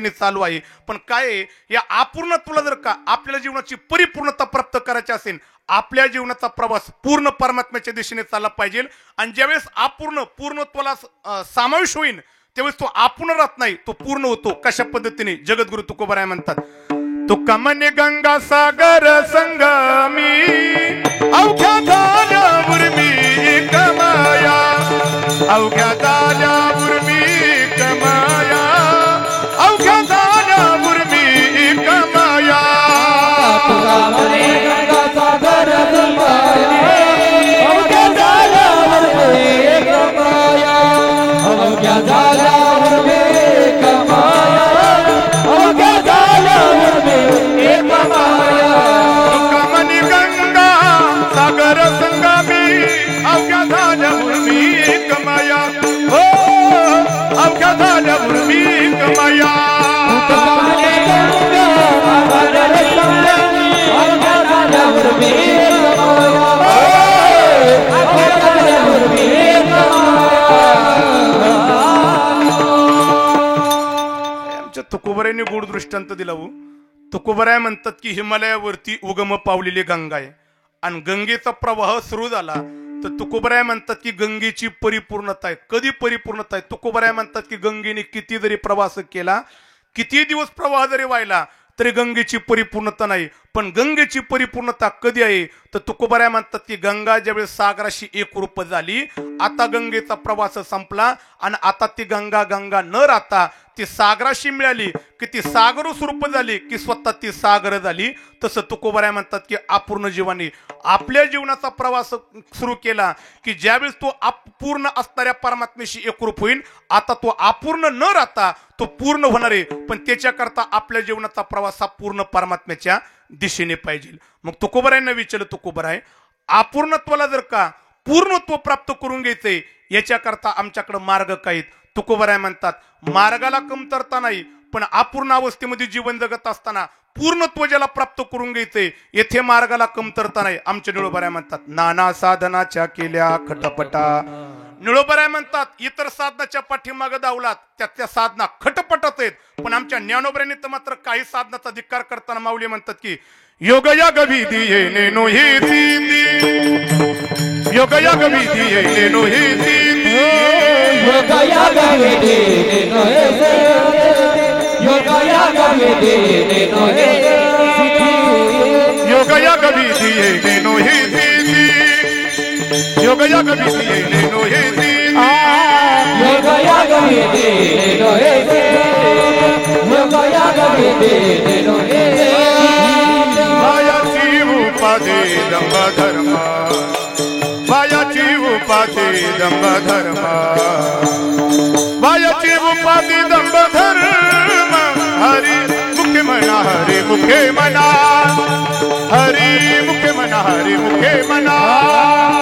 चालू आहे। पण काय आहे, या अपूर्णत्वाला जर का आपल्याला जीवनाची परिपूर्णता प्राप्त करायची असेल, आपल्या जीवनाचा प्रवास पूर्ण परमात्म्याच्या दिशेने चालला पाहिजे। आणि ज्यावेळेस अपूर्ण पूर्णत्वाला समावेश होईल त्यावेळेस तो अपूर्ण राहत नाही, तो पूर्ण होतो। कशा पद्धतीने जगद्गुरु तुकोबाराय म्हणतात, तुका म्हणे गंगा सागर संगमी अवघ्या झाल्यावर मी कमाया, अवघ्या झाल्यावर मी कमाया, अवघ्या झाल्यावर मी कमाया। तुका म्हणे गंगा सागर संगमी अवघ्या झाल्यावर मी कमाया, अवघ्या झाल्यावर मी कमाया, अवघ्या झाल्यावर मी कमाया। तुका म्हणे गंगा सागर संगमी अवघ्या झाल्यावर मी कमाया, हो अवघ्या झाल्यावर मी कमाया। तुका म्हणे गंगा सागर संगमी अवघ्या झाल्यावर मी कमाया, अवघ्या झाल्यावर मी कमाया। आमच्या तुकोबारायांनी गोड दृष्टांत दिला हो। तुकोबाराय म्हणतात की हिमालयावरती उगम पावलेली गंगा आहे आणि गंगेचा प्रवाह सुरू झाला तर तुकोबाराय म्हणतात की गंगेची परिपूर्णता आहे। कधी परिपूर्णता आहे? तुकोबाराय म्हणतात की गंगेने किती जरी प्रवास केला, किती दिवस प्रवाह जरी वाहिला तरी गंगेची परिपूर्णता नाही। पण गंगेची परिपूर्णता कधी आहे तर तुकोबाराय म्हणतात की गंगा ज्यावेळेस सागराशी एकरूप झाली, आता गंगेचा प्रवास संपला आणि आता ती गंगा गंगा न राहता ती सागराशी मिळाली की ती सागर स्वरूप झाली की स्वतः ती सागर झाली। तसं तुकोबाराय म्हणतात की अपूर्ण जीवाने आपल्या जीवनाचा प्रवास सुरू केला की ज्यावेळेस तो अपूर्ण असणाऱ्या परमात्म्याशी एकरूप होईल, आता तो अपूर्ण न राहता तो पूर्ण होणार आहे। पण त्याच्याकरता आपल्या जीवनाचा प्रवास हा पूर्ण परमात्म्याच्या दिशेने पाहिजे। मग तुकोबारायांना विचारलं, तुकोबाराय अपूर्णत्वाला जर का पूर्णत्व प्राप्त करून घ्यायचंय याच्याकरता आमच्याकडे मार्ग काय? तुकोबाराय म्हणतात मार्गाला कमतरता नाही, पण अपूर्ण अवस्थेमध्ये जीवन जगत असताना पूर्णत्व ज्याला प्राप्त करून घ्यायचंय येथे मार्गाला कमतरता नाही। आमच्या निळोबाराय म्हणतात नाना साधनाच्या केल्या खटपटा। निळोबाराय म्हणतात इतर साधनाच्या पाठीमागे धावलात त्या साधना खटपटत आहेत, पण आमच्या ज्ञानोबरायांनी तर मात्र काही साधनाचा धिक्कार करताना माऊली म्हणतात की योग याग विधी येणे नो ही सिद्धी, योग याग विधी येणे नो ही सिद्धी, योग याग विधी येणे नो ही सिद्धी, योग याग विधी येणे नो ही सिद्धी, योग याग विधी येणे नो ही सिद्धी, योग याग विधी येणे नो ही सिद्धी, योग याग विधी येणे नो ही सिद्धी, योग याग विधी येणे नो ही सिद्धी। मायाची उपाधी दंभ धर्म, मायाची उपाधी दंभ धर्म, मायाची उपाधी दंभ धर्म, हरी मुखे मना, हरी मुखे मना, हरी मुखे मना, हरी मुखे मना।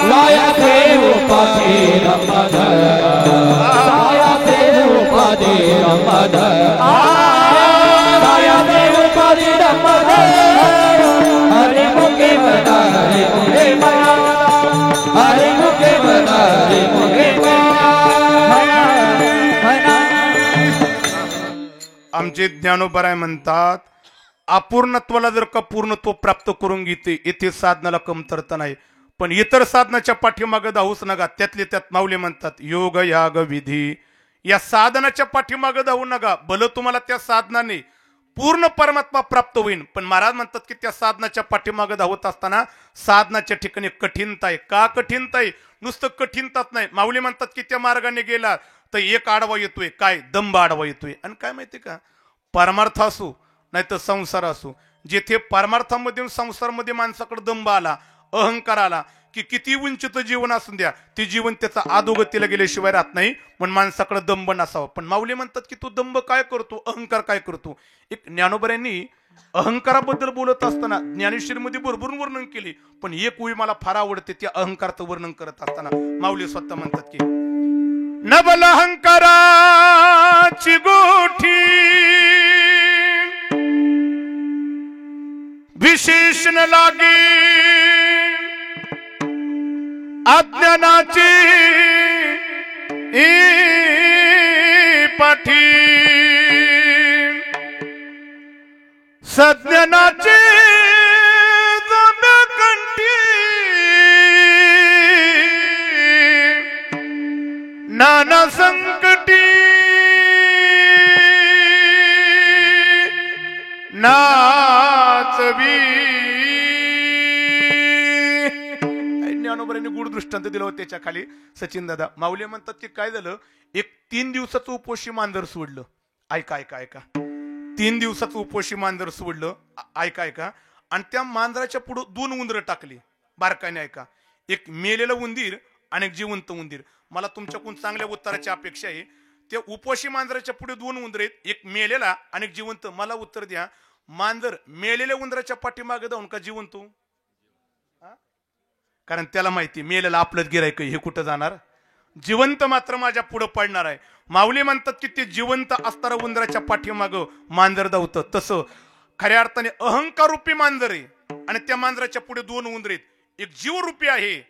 मायाची उपाधी दंभ धर्म, मायाची उपाधी दंभ धर्म, मायाची उपाधी दंभ धर्म, हरी मुखे मना, हरी मुखे मना, हरी मुखे मना, हरी मुखे मना। आमचे ज्ञानोबाराय म्हणतात अपूर्णत्वाला जर का पूर्णत्व प्राप्त करून घेते येथे साधनाला कमतरता नाही, पण इतर साधनाच्या पाठीमागे धावूच नका। त्यातले त्यात माऊली म्हणतात योग याग विधी या साधनाच्या पाठीमागे धावू नका, भलं तुम्हाला त्या साधनाने पूर्ण परमात्मा प्राप्त होईल, पण महाराज म्हणतात की त्या साधनाच्या पाठीमागे धावत असताना साधनाच्या ठिकाणी कठीणता आहे। का कठीणता आहे? नुसतं कठीणताच नाही, माऊली म्हणतात की त्या मार्गाने गेला तर एक आडवा येतोय, काय दंभ आडवा येतोय। आणि काय माहिती का, परमार्थ असो नाही तर संसार असो, जेथे परमार्थामध्ये संसारमध्ये माणसाकडे दंभ आला, अहंकार आला की किती उंचित जीवन असून द्या ते जीवन त्याचा अधोगतीला गेल्याशिवाय राहत नाही। पण माणसाकडे दंभ नसावा। पण माऊली म्हणतात की तो दंभ काय करतो, अहंकार काय करतो। एक ज्ञानोबारायांनी अहंकाराबद्दल बोलत असताना ज्ञानेश्वरीमध्ये भरपूर वर्णन केले, पण एक ओळी मला फार आवडते, त्या अहंकाराचं वर्णन करत असताना माऊली स्वतः म्हणतात की नबल अहंकाराची गोठी विशेष न लागे, अज्ञानाची पाठी सज्जनाचे कंठी नाना संकटी नाचवी. ज्ञानोबरांनी गुढ दृष्टांत दिलं होतं त्याच्या खाली. सचिन दादा माऊली म्हणतात की काय झालं, एक 3 दिवसाचं उपोषी मांजर सोडलं. ऐका ऐका ऐका, 3 दिवसाचं उपोषी मांजर सोडलं. ऐका ऐका. आणि त्या मांजराच्या पुढे 2 उंदरं टाकली. बारकाने ऐका, एक मेलेलं उंदीर आणि एक जिवंत उंदीर. मला तुमच्याकडून चांगल्या उत्तराची अपेक्षा आहे. त्या उपोषी मांजराच्या पुढे 2 उंदर आहेत, एक मेलेला आणि एक जिवंत. मला उत्तर द्या, मांजर मेलेल्या उंदराच्या पाठीमागे जाऊन का जिवंत? कारण त्याला माहिती मेलेला आपलंच गिरायक, हे कुठं जाणार, जिवंत मात्र माझ्या पुढे पडणार आहे. माऊली म्हणतात की ते जिवंत असणाऱ्या उंदराच्या पाठीमाग मांजर धावतं. तसं खऱ्या अर्थाने अहंकार रूपी मांजर आहे आणि त्या मांजराच्या पुढे 2 उंदर आहेत. एक जीवरूपी आहे,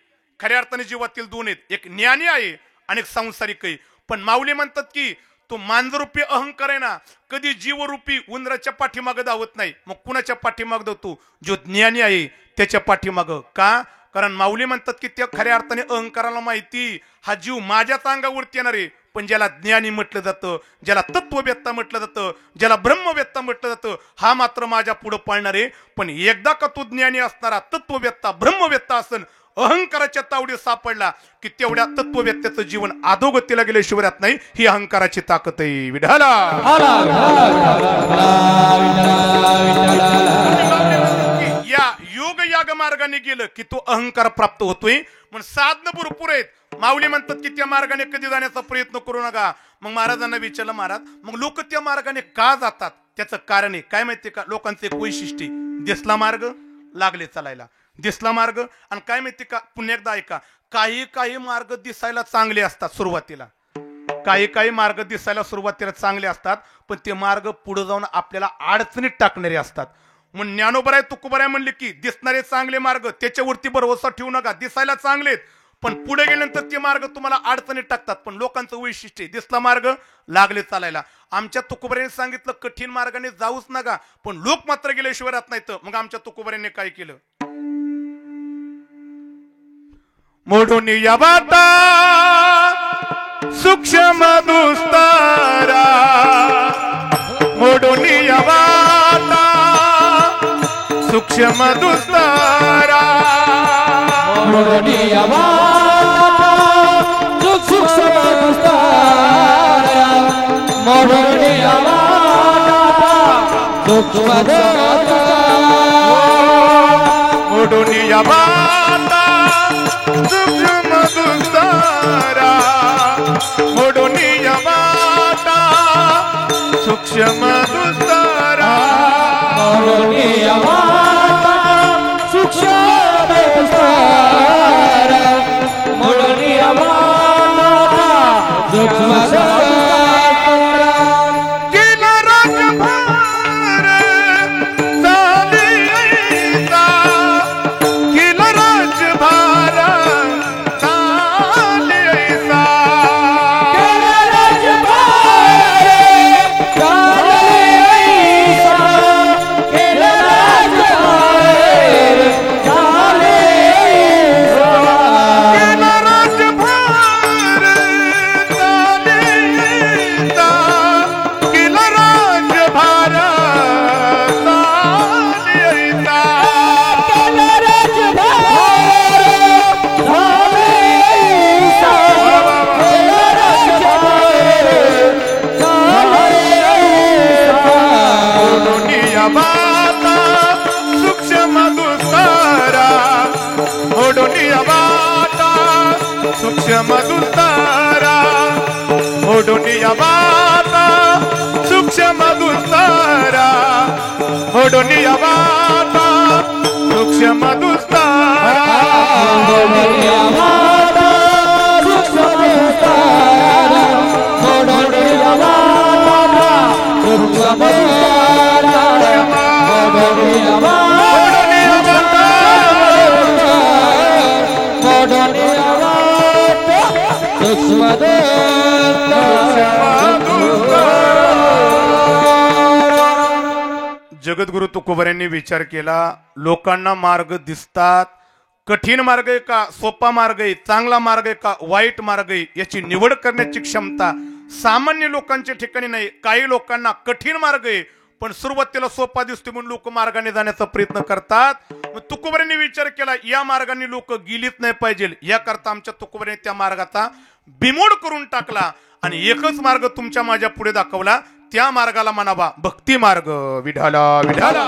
खऱ्या अर्थाने जीवातील 2 आहेत, एक ज्ञानी आहे आणि एक सांसारिक आहे. पण माऊली म्हणतात की तो मांजरूपी अहंकार आहे ना, कधी जीवरूपी उंदराच्या पाठीमाग धावत नाही. मग कुणाच्या पाठीमाग धावतो? जो ज्ञानी आहे त्याच्या पाठीमाग. का? कारण माऊली म्हणतात की त्या खऱ्या अर्थाने अहंकाराला माहिती हा जीव माझ्याच अंगावरती येणार आहे. पण ज्याला ज्ञानी म्हटलं जातं, ज्याला तत्ववेत्ता म्हटलं जातं, ज्याला ब्रह्मवेत्ता म्हटलं जातं, हा मात्र माझ्या पुढे पळणार आहे. पण एकदा का तो ज्ञानी असणारा तत्ववेत्ता ब्रह्मवेत्ता असन अहंकाराच्या तावडीत सापडला की तेवढ्या तत्ववेत्त्याचं जीवन अधोगतीला गेल्याशिवाय राहत नाही. ही अहंकाराची ताकद आहे. विढाला या योग याग मार्गाने गेलं की तो अहंकार प्राप्त होतोय. पण साधनं भरपूर आहेत. माऊली म्हणतात की त्या मार्गाने कधी जाण्याचा प्रयत्न करू नका. मग महाराजांना विचारलं, महाराज मग लोक त्या मार्गाने का जातात? त्याचं कारण आहे काय माहितीये का? लोकांचं एक वैशिष्ट्य, दिसला मार्ग लागले चालायला, दिसला मार्ग. आणि काय माहिती का, पुन्हा एकदा ऐका, काही काही मार्ग दिसायला चांगले असतात सुरुवातीला, काही काही मार्ग दिसायला सुरुवातीला चांगले असतात, पण ते मार्ग पुढे जाऊन आपल्याला अडचणीत टाकणारे असतात. मग ज्ञानोबराय तुकोबराय म्हणले की दिसणारे चांगले मार्ग त्याच्यावरती भरोसा ठेवू नका, दिसायला चांगलेत पण पुढे गेल्यानंतर ते मार्ग तुम्हाला अडचणीत टाकतात. पण लोकांचं वैशिष्ट्य दिसला मार्ग लागले चालायला. आमच्या तुकोबऱ्याने सांगितलं कठीण मार्गाने जाऊच नका, पण लोक मात्र गेल्याशिवाय राहत नाहीत. मग आमच्या तुकोबऱ्याने काय केलं? मोडून या वाटा सूक्ष्म दुस्तारा, मोडून या वाटा सूक्ष्म दुस्तारा, मोडून या वाटा सूक्ष्म दुस्तारा, मोडून या वाटा सूक्ष्म दुस्तारा, मोडून या वाटा सूक्ष्म दुस्तारा, मोडून या वाटा सूक्ष्म दुस्तारा, मोडून या वाटा सूक्ष्म दुस्तारा, मोडून या वाटा सूक्ष्म दुस्तारा. केला राजभार चालीचा, केला राजभार चालीचा, केला राजभार चालीचा, केला राजभार चालीचा, केला राजभार चालीचा, केला राजभार चालीचा, केला राजभार चालीचा, केला राजभार चालीचा. मोडूनिया वाटा सूक्ष्म दुस्तारा, मोडूनिया वाटा सूक्ष्म दुस्तारा, मोडूनिया वाटा सूक्ष्म दुस्तारा, मोडूनिया वाटा सूक्ष्म दुस्तारा. मोडून या वाटा सूक्ष्म दुस्तारा, मोडून या वाटा सूक्ष्म दुस्तारा, मोडून या वाटा मोडून या वाटा सूक्ष्म दुस्तारा. जगद्गुरु तुकोबऱ्यांनी विचार केला, लोकांना मार्ग दिसतात, कठीण मार्ग आहे का सोपा मार्ग आहे, चांगला मार्ग आहे का वाईट मार्ग आहे, याची निवड करण्याची क्षमता सामान्य लोकांच्या ठिकाणी नाही. काही लोकांना कठीण मार्ग आहे पण सुरुवातीला सोपा दिसतो म्हणून लोक मार्गाने जाण्याचा प्रयत्न करतात. मग तुकोबऱ्यांनी विचार केला, या मार्गाने लोक गेलीच नाही पाहिजे, याकरता आमच्या तुकोबऱ्यांनी त्या मार्गाचा बिमोड करून टाकला आणि एकच मार्ग तुमच्या माझ्या पुढे दाखवला. त्या मार्गाला म्हणावा भक्ती मार्ग. विठाला विठाला.